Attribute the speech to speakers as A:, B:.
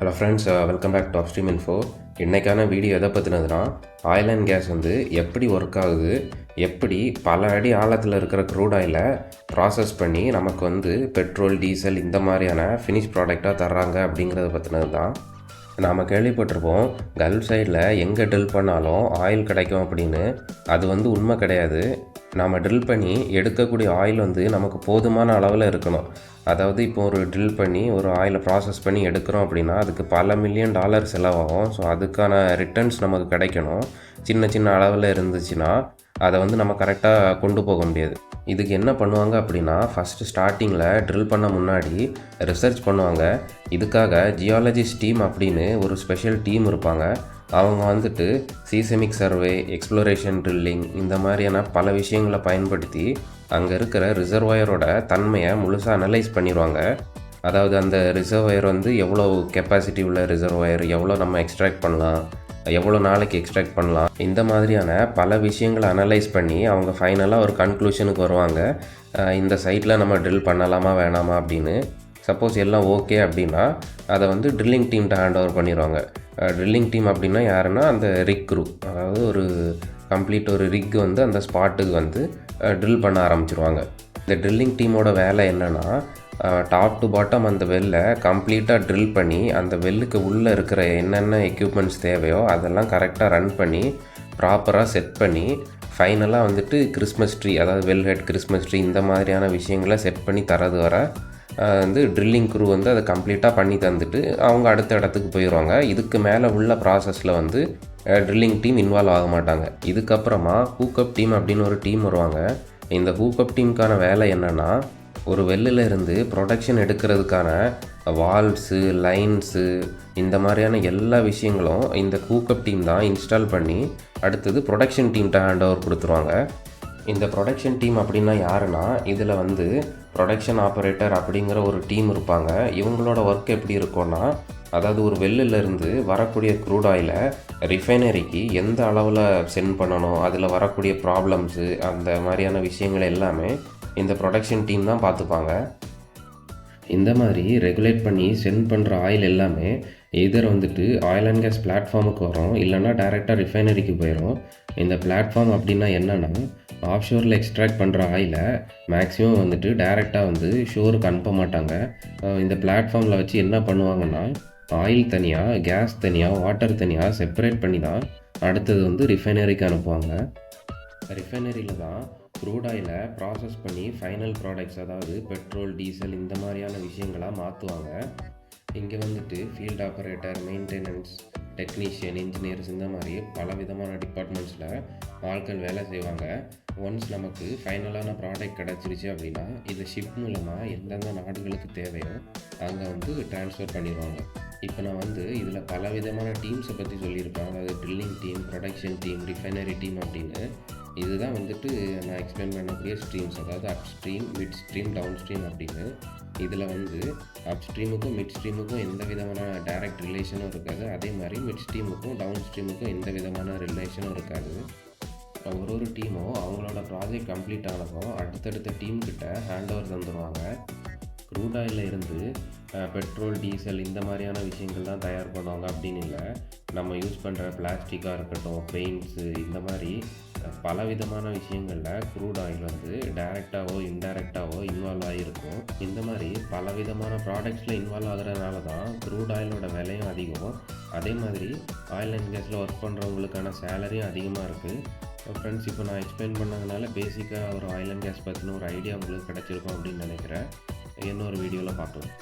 A: Hello friends, welcome back to upstreaminfo. இன்றைக்கான வீடியோ எதை பற்றினதுன்னா, ஆயில் அண்ட் கேஸ் வந்து எப்படி ஒர்க் ஆகுது, எப்படி பல அடி ஆழத்தில் இருக்கிற க்ரூட் ஆயிலை ப்ராசஸ் பண்ணி நமக்கு வந்து பெட்ரோல், டீசல் இந்த மாதிரியான ஃபினிஷ் ப்ராடக்டாக தர்றாங்க அப்படிங்கிறத பற்றினது தான். நாம் கேள்விப்பட்டிருப்போம், கல்ஃப் சைடில் எங்கே ட்ரில் பண்ணாலும் ஆயில் கிடைக்கும் அப்படின்னு. அது வந்து உண்மை கிடையாது. நாம் ட்ரில் பண்ணி எடுக்கக்கூடிய ஆயில் வந்து நமக்கு போதுமான அளவில் இருக்கணும். அதாவது இப்போ ஒரு ட்ரில் பண்ணி ஒரு ஆயிலை ப்ராசஸ் பண்ணி எடுக்கிறோம் அப்படின்னா அதுக்கு பல மில்லியன் டாலர் செலவாகும். ஸோ அதுக்கான ரிட்டர்ன்ஸ் நமக்கு கிடைக்கணும். சின்ன சின்ன அளவில் இருந்துச்சுன்னா அதை வந்து நம்ம கரெக்டாக கொண்டு போக முடியாது. இதுக்கு என்ன பண்ணுவாங்க அப்படின்னா, ஃபஸ்ட்டு ஸ்டார்டிங்கில் ட்ரில் பண்ண முன்னாடி ரிசர்ச் பண்ணுவாங்க. இதுக்காக ஜியாலஜிஸ்ட் டீம் அப்படின்னு ஒரு ஸ்பெஷல் டீம் இருப்பாங்க. அவங்க வந்துட்டு சீசமிக் சர்வே, எக்ஸ்ப்ளோரேஷன் ட்ரில்லிங் இந்த மாதிரியான பல விஷயங்களை பயன்படுத்தி அங்கே இருக்கிற ரிசர்வாயரோட தன்மையை முழுசாக அனலைஸ் பண்ணிடுவாங்க. அதாவது அந்த ரிசர்வாயர் வந்து எவ்வளோ கெப்பாசிட்டி உள்ள ரிசர்வாயர், எவ்வளோ நம்ம எக்ஸ்ட்ராக்ட் பண்ணலாம், எவ்வளோ நாளைக்கு எக்ஸ்ட்ராக்ட் பண்ணலாம், இந்த மாதிரியான பல விஷயங்களை அனலைஸ் பண்ணி அவங்க ஃபைனலாக ஒரு கன்க்ளூஷனுக்கு வருவாங்க. இந்த சைட்டில் நம்ம ட்ரில் பண்ணலாமா வேணாமா அப்படின்னு. சப்போஸ் எல்லாம் ஓகே அப்படின்னா அதை வந்து ட்ரில்லிங் டீம்கிட்ட ஹேண்ட் ஓவர் பண்ணிடுவாங்க. ட்ரில்லிங் டீம் அப்படின்னா யாருன்னா அந்த ரிக் க்ரூ, அதாவது ஒரு கம்ப்ளீட் ஒரு ரிக் வந்து அந்த ஸ்பாட்டுக்கு வந்து ட்ரில் பண்ண ஆரம்பிச்சிருவாங்க. இந்த ட்ரில்லிங் டீமோட வேலை என்னென்னா, டாப் டு பாட்டம் அந்த வெல்லை கம்ப்ளீட்டாக ட்ரில் பண்ணி அந்த வெல்லுக்கு உள்ளே இருக்கிற என்னென்ன எக்யூப்மெண்ட்ஸ் தேவையோ அதெல்லாம் கரெக்டாக ரன் பண்ணி ப்ராப்பராக செட் பண்ணி ஃபைனலாக வந்துட்டு கிறிஸ்மஸ் ட்ரீ, அதாவது வெல் ஹெட் கிறிஸ்மஸ் ட்ரீ இந்த மாதிரியான விஷயங்களை செட் பண்ணி தரது வர வந்து ட்ரில்லிங் க்ரூ வந்து அதை கம்ப்ளீட்டாக பண்ணி தந்துட்டு அவங்க அடுத்த இடத்துக்கு போயிடுவாங்க. இதுக்கு மேலே உள்ள ப்ராசஸில் வந்து ட்ரில்லிங் டீம் இன்வால்வ் ஆக மாட்டாங்க. இதுக்கப்புறமா ஹூக்கப் டீம் அப்படின்னு ஒரு டீம் வருவாங்க. இந்த ஹூக்கப் டீமுக்கான வேலை என்னென்னா, ஒரு வெல்லில் இருந்து ப்ரொடக்ஷன் எடுக்கிறதுக்கான வால்வ்ஸு, லைன்ஸு இந்த மாதிரியான எல்லா விஷயங்களும் இந்த ஹூக்கப் டீம் தான் இன்ஸ்டால் பண்ணி அடுத்தது ப்ரொடக்ஷன் டீம்கிட்ட ஹேண்ட் ஓவர் கொடுத்துருவாங்க. இந்த ப்ரொடக்ஷன் டீம் அப்படின்னா யாருன்னா, இதில் வந்து ப்ரொடக்ஷன் ஆப்ரேட்டர் அப்படிங்கிற ஒரு டீம் இருப்பாங்க. இவங்களோட ஒர்க் எப்படி இருக்கும்னா, அதாவது ஒரு வெல்லிலேருந்து வரக்கூடிய க்ரூட் ஆயிலை ரிஃபைனரிக்கு எந்த அளவில் சென்ட் பண்ணணும், அதில் வரக்கூடிய ப்ராப்ளம்ஸு அந்த மாதிரியான விஷயங்கள் எல்லாமே இந்த ப்ரொடக்ஷன் டீம் தான் பார்த்துப்பாங்க. இந்த மாதிரி ரெகுலேட் பண்ணி சென்ட் பண்ணுற ஆயில் எல்லாமே எதர் வந்துட்டு ஆயில் அண்ட் கேஸ் பிளாட்ஃபார்முக்கு வரும், இல்லைனா டைரெக்டாக ரிஃபைனரிக்கு போயிடும். இந்த பிளாட்ஃபார்ம் அப்படின்னா என்னென்னா, ஆஃப்ஷோரில் எக்ஸ்ட்ராக்ட் பண்ணுற ஆயிலை மேக்ஸிமம் வந்துட்டு டைரெக்டாக வந்து ஷோருக்கு அனுப்ப மாட்டாங்க. இந்த பிளாட்ஃபார்மில் வச்சு என்ன பண்ணுவாங்கன்னா, ஆயில் தனியாக, கேஸ் தனியாக, வாட்டர் தனியாக செப்பரேட் பண்ணி தான் அடுத்தது வந்து ரிஃபைனரிக்கு அனுப்புவாங்க. ரிஃபைனரியில் தான் க்ரூட் ஆயிலை ப்ராசஸ் பண்ணி ஃபைனல் ப்ராடக்ட்ஸ், அதாவது பெட்ரோல், டீசல் இந்த மாதிரியான விஷயங்களாக மாற்றுவாங்க. இங்கே வந்துட்டு field operator, maintenance, technician, engineers இந்த மாதிரி பல விதமான டிபார்ட்மெண்ட்ஸில் ஆட்கள் வேலை செய்வாங்க. ஒன்ஸ் நமக்கு ஃபைனலான ப்ராடக்ட் கிடச்சிருச்சு அப்படின்னா இதை ஷிப் மூலமாக எந்தெந்த நாடுகளுக்கு தேவையோ அங்கே வந்து ட்ரான்ஸ்ஃபர் பண்ணிடுவாங்க. இப்போ நான் வந்து இதில் பல விதமான டீம்ஸை பற்றி சொல்லியிருப்பேன். அதாவது drilling team, production team, refinery team அப்படின்னு. இதுதான் வந்துட்டு நான் எக்ஸ்பிளைன் பண்ணக்கூடிய ஸ்ட்ரீம்ஸ், அதாவது upstream, midstream, downstream அப்படின்னு. இதில் வந்து அப்ஸ்ட்ரீமுக்கும் மிட் ஸ்ட்ரீமுக்கும் எந்த விதமான டைரக்ட் ரிலேஷனும் இருக்காது. அதே மாதிரி மிட் ஸ்ட்ரீமுக்கும் டவுன் ஸ்ட்ரீமுக்கும் எந்த விதமான ரிலேஷனும் இருக்காது. ஒரு டீமும் அவங்களோட ப்ராஜெக்ட் கம்ப்ளீட் ஆனதும் அடுத்தடுத்த டீம்கிட்ட ஹேண்ட் ஓவர் தந்துடுவாங்க. க்ரூட் ஆயிலில் இருந்து பெட்ரோல், டீசல் இந்த மாதிரியான விஷயங்கள் தான் தயார் பண்ணுவாங்க அப்படின்னு இல்லை. நம்ம யூஸ் பண்ணுற பிளாஸ்டிக்காக இருக்கட்டும், பெயிண்ட்ஸு இந்த மாதிரி பல விதமான விஷயங்களில் க்ரூட் ஆயில் வந்து டைரெக்டாகவோ இன்டைரக்டாகவோ இன்வால்வ் ஆகிருக்கும். இந்த மாதிரி பல விதமான ப்ராடக்ட்ஸில் இன்வால்வ் ஆகிறதுனால தான் க்ரூட் ஆயிலோட விலையும் அதிகம். அதே மாதிரி ஆயில் அண்ட் கேஸில் ஒர்க் பண்ணுறவங்களுக்கான சேலரியும் அதிகமாக இருக்குது. ஃப்ரெண்ட்ஸ், இப்போ நான் எக்ஸ்பிளைன் பண்ணதுனால பேசிக்காக ஒரு ஆயில் அண்ட் கேஸ் பற்றின ஒரு ஐடியா உங்களுக்கு கிடச்சிருக்கும் அப்படின்னு நினைக்கிறேன். இன்னொரு வீடியோவில் பார்க்கலாம்.